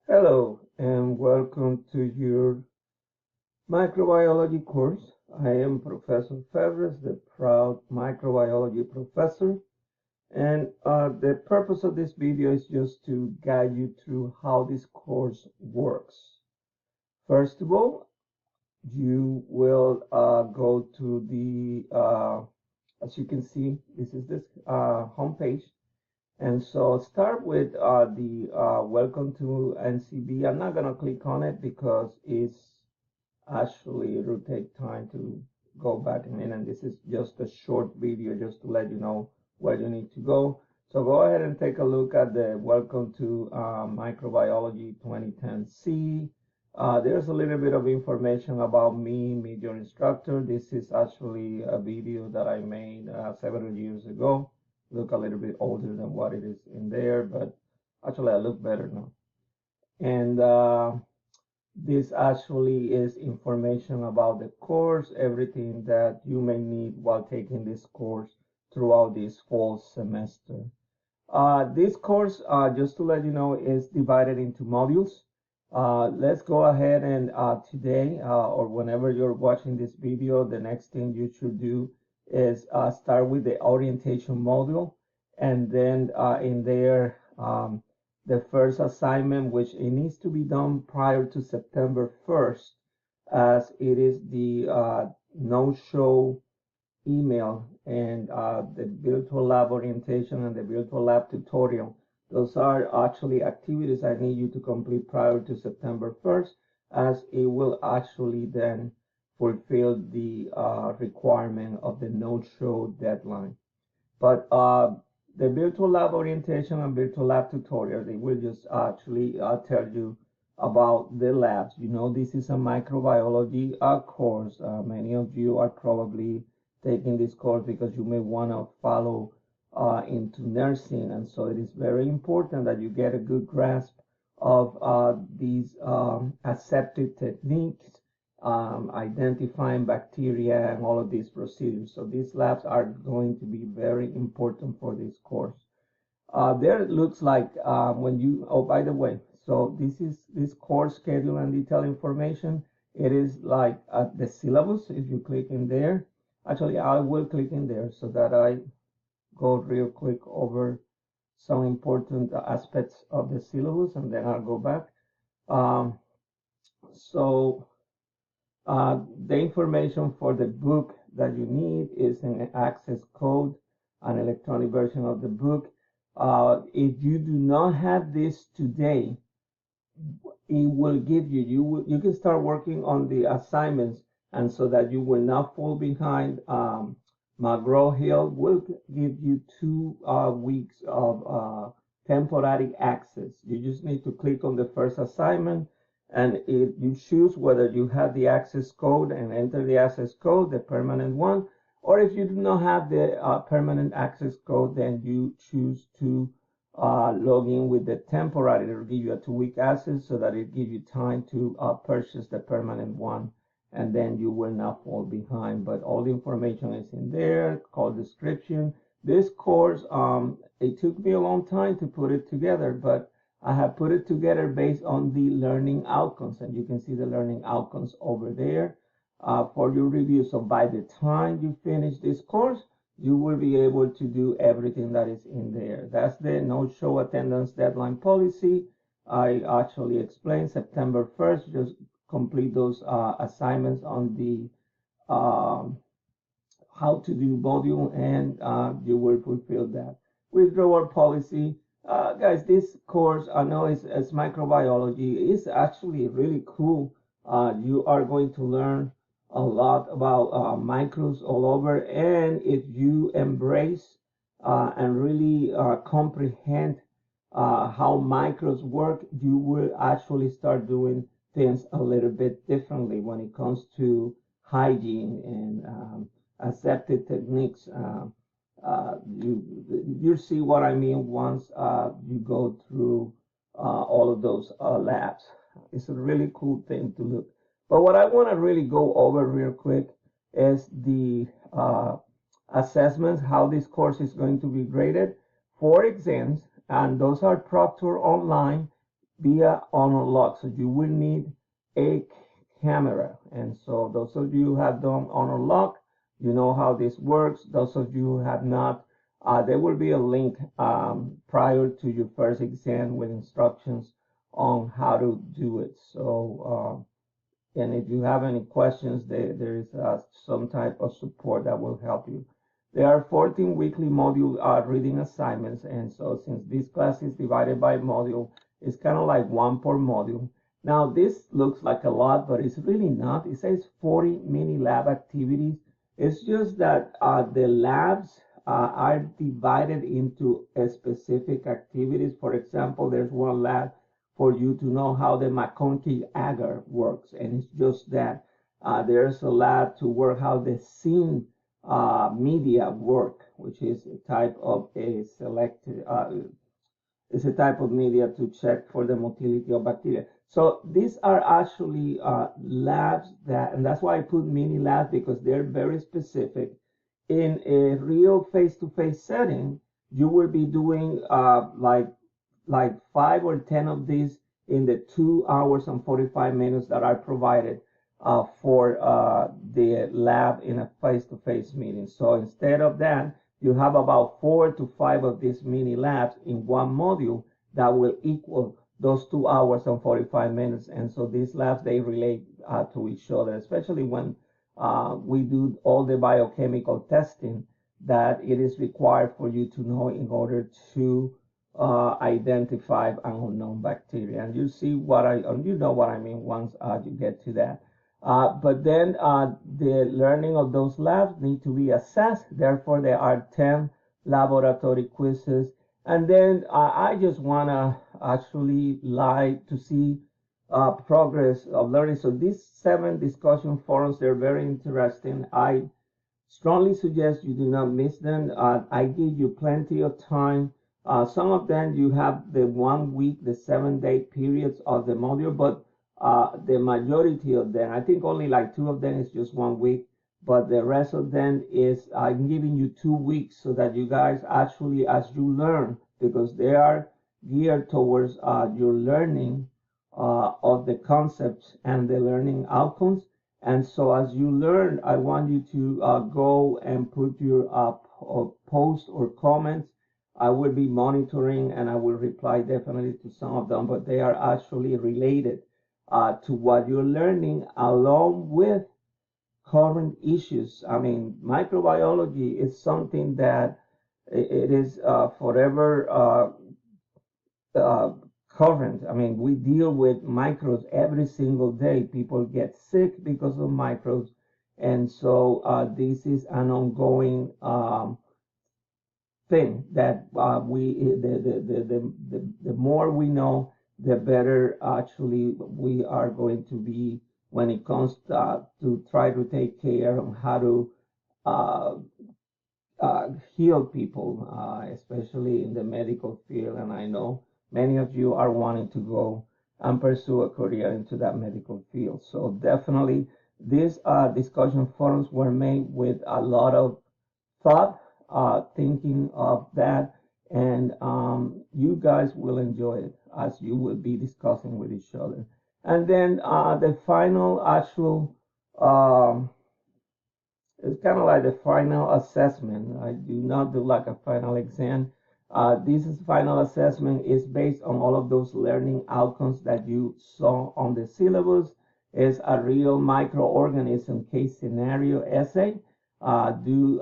Hello and welcome to your microbiology course. I am Professor Febres, the proud microbiology professor, and the purpose of this video is just to guide you through how this course works. First of all, you will go to as you can see, this is this home page. And so start with the welcome to NCB. I'm not going to click on it because it will take time to go back in, and this is just a short video just to let you know where you need to go. So go ahead and take a look at the welcome to Microbiology 2010C. There's a little bit of information about me, meet your instructor. This is actually a video that I made several years ago. Look a little bit older than what it is in there, but actually I look better now. And this actually is information about the course, everything that you may need while taking this course throughout this fall semester. This course, just to let you know, is divided into modules. Let's go ahead and today, or whenever you're watching this video, the next thing you should do is start with the orientation module, and then in there, the first assignment, which it needs to be done prior to September 1st, as it is the no-show email and the virtual lab orientation and the virtual lab tutorial. Those are actually activities I need you to complete prior to September 1st, as it will actually then fulfill the requirement of the no-show deadline. But the virtual lab orientation and virtual lab tutorial, they will just actually tell you about the labs. You know, this is a microbiology course. Many of you are probably taking this course because you may want to follow into nursing, and so it is very important that you get a good grasp of these aseptic techniques, identifying bacteria and all of these procedures. So these labs are going to be very important for this course. There it looks like when you, oh, by the way, so this course schedule and detailed information. It is like the syllabus. If you click in there, actually I will click in there so that I go real quick over some important aspects of the syllabus, and then I'll go back. Um, so the information for the book that you need is an access code, an electronic version of the book. If you do not have this today, it will give you can start working on the assignments, and so that you will not fall behind. McGraw-Hill will give you 2 weeks of temporary access. You just need to click on the first assignment, and if you choose whether you have the access code and enter the access code, the permanent one, or if you do not have the permanent access code, then you choose to log in with the temporary. It will give you a 2-week access so that it gives you time to purchase the permanent one, and then you will not fall behind. But all the information is in there, call description. This course, it took me a long time to put it together, but I have put it together based on the learning outcomes, and you can see the learning outcomes over there for your review. So by the time you finish this course, you will be able to do everything that is in there. That's the no-show attendance deadline policy. I actually explained September 1st. Just complete those assignments on the how to do module, and you will fulfill that. Withdrawal policy. Guys, this course, I know it's microbiology, is actually really cool. You are going to learn a lot about microbes all over, and if you embrace and really comprehend how microbes work, you will actually start doing things a little bit differently when it comes to hygiene and aseptic techniques. You see what I mean once you go through all of those labs. It's a really cool thing to look. But what I want to really go over real quick is the assessments, how this course is going to be graded. 4 exams, and those are proctored online. via honor lock. So you will need a camera. And so those of you who have done honor lock, you know how this works. Those of you who have not, there will be a link prior to your first exam with instructions on how to do it. So, and if you have any questions, there is some type of support that will help you. There are 14 weekly module reading assignments, and so since this class is divided by module, it's kind of like one per module. Now, this looks like a lot, but it's really not. It says 40 mini lab activities. It's just that the labs are divided into specific activities. For example, there's one lab for you to know how the McConkey agar works, and it's just that. There's a lab to work how the scene media work, which is a type of a selected is a type of media to check for the motility of bacteria. So these are actually labs that, and that's why I put mini labs, because they're very specific. In a real face-to-face setting, you will be doing like 5 or 10 of these in the 2 hours and 45 minutes that are provided for the lab in a face-to-face meeting. So instead of that, you have about 4 to 5 of these mini labs in one module that will equal those 2 hours and 45 minutes. And so these labs, they relate to each other, especially when we do all the biochemical testing that it is required for you to know in order to identify an unknown bacteria. And you see what you know what I mean once you get to that. But then the learning of those labs need to be assessed. Therefore, there are 10 laboratory quizzes. And then I just want to actually like to see progress of learning. So these 7 discussion forums, they're very interesting. I strongly suggest you do not miss them. I give you plenty of time. Some of them you have the 1 week, the 7-day periods of the module, but the majority of them, I think only like 2 of them is just 1 week, but the rest of them is I'm giving you 2 weeks so that you guys actually, as you learn, because they are geared towards your learning of the concepts and the learning outcomes. And so as you learn, I want you to go and put your post or comments. I will be monitoring and I will reply definitely to some of them, but they are actually related to what you're learning along with current issues. I mean, microbiology is something that it is forever current. I mean, we deal with microbes every single day. People get sick because of microbes. And so this is an ongoing thing that the more we know, the better actually we are going to be when it comes to try to take care of how to uh, heal people, especially in the medical field. And I know many of you are wanting to go and pursue a career into that medical field. So definitely these discussion forums were made with a lot of thought, thinking of that, and you guys will enjoy it as you will be discussing with each other. And then the final actual it's kind of like the final assessment. I do not do like a final exam. This is final assessment is based on all of those learning outcomes that you saw on the syllabus. It's a real microorganism case scenario essay due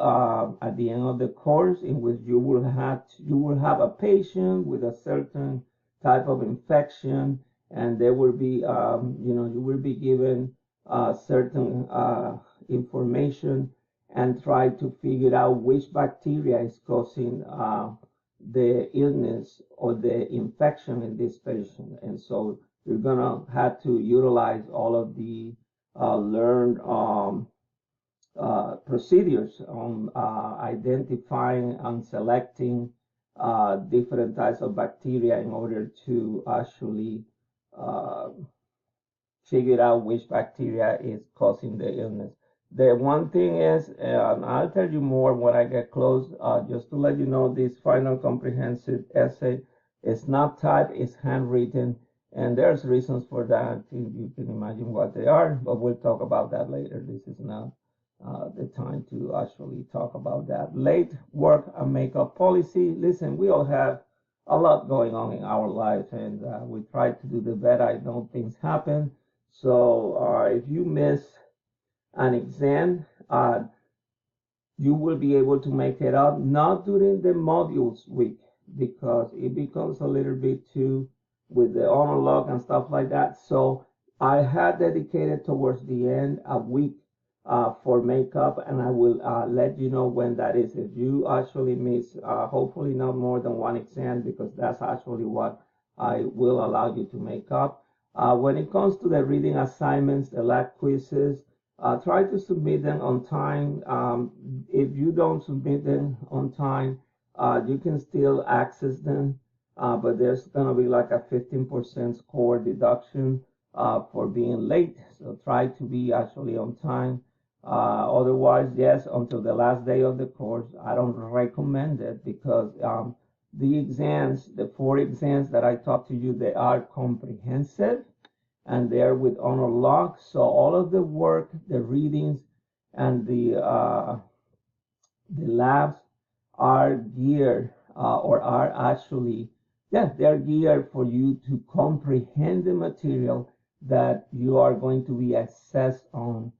at the end of the course, in which you will have a patient with a certain type of infection, and there will be you will be given certain information and try to figure out which bacteria is causing the illness or the infection in this patient. And so you're gonna have to utilize all of the learned procedures on identifying and selecting different types of bacteria in order to actually uh, figure out which bacteria is causing the illness. The one thing is, I'll tell you more when I get close, just to let you know, this final comprehensive essay is not typed, it's handwritten, And there's reasons for that. You can imagine what they are, but we'll talk about that later. This is not the time to actually talk about that. Late work and makeup policy. Listen, we all have a lot going on in our life, and we try to do the best. I know things happen. So if you miss an exam, you will be able to make it up, not during the modules week, because it becomes a little bit too with the honor log and stuff like that. So I had dedicated towards the end a week for makeup, and I will let you know when that is. If you actually miss, hopefully not more than one exam, because that's actually what I will allow you to make up. When it comes to the reading assignments, the lab quizzes, try to submit them on time. If you don't submit them on time, you can still access them, but there's going to be like a 15% score deduction for being late. So try to be actually on time. Otherwise, yes, until the last day of the course, I don't recommend it, because the exams, the 4 exams that I talked to you, they are comprehensive, and they're with honor log. So all of the work, the readings, and the labs are geared or are actually, yeah, they're geared for you to comprehend the material that you are going to be assessed on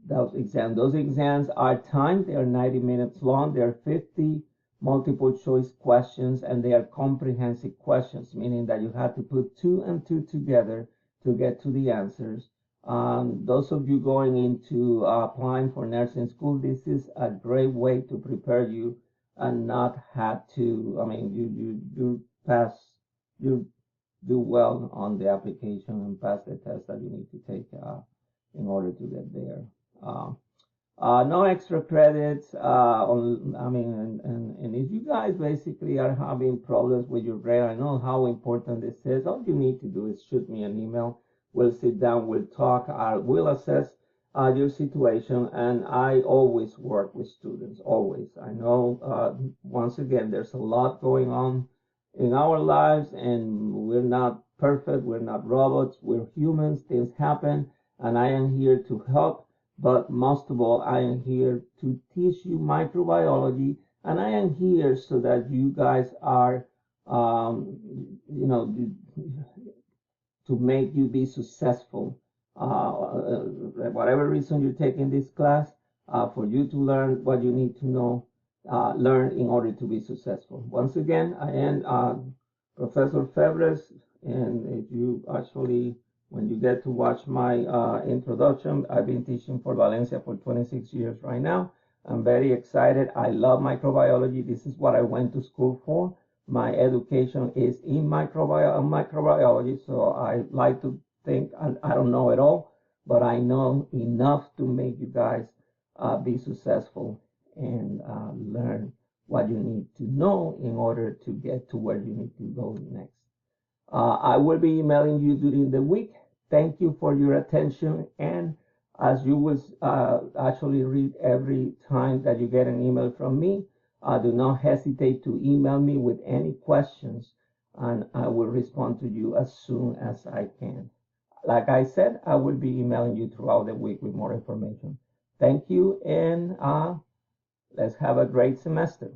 those exams. Those exams are timed, they are 90 minutes long, they're 50 multiple choice questions, and they are comprehensive questions, meaning that you have to put 2 and 2 together to get to the answers. Those of you going into applying for nursing school, this is a great way to prepare you and not have to, I mean, you pass, you do well on the application and pass the test that you need to take in order to get there. No extra credits I mean, and if you guys basically are having problems with your grade, I know how important this is. All you need to do is shoot me an email. We'll sit down, we'll talk, we'll assess your situation. And I always work with students, always. I know, once again, there's a lot going on in our lives, and we're not perfect, we're not robots, we're humans, things happen, and I am here to help. But most of all, I am here to teach you microbiology, and I am here so that you guys are, you know, to make you be successful. Whatever reason you're taking this class, for you to learn what you need to know, learn in order to be successful. Once again, I am Professor Febres, and if you actually, when you get to watch my introduction, I've been teaching for Valencia for 26 years right now. I'm very excited. I love microbiology. This is what I went to school for. My education is in microbiology, so I like to think I don't know it all, but I know enough to make you guys be successful and learn what you need to know in order to get to where you need to go next. I will be emailing you during the week. Thank you for your attention. And as you will actually read every time that you get an email from me, do not hesitate to email me with any questions, and I will respond to you as soon as I can. Like I said, I will be emailing you throughout the week with more information. Thank you, and let's have a great semester.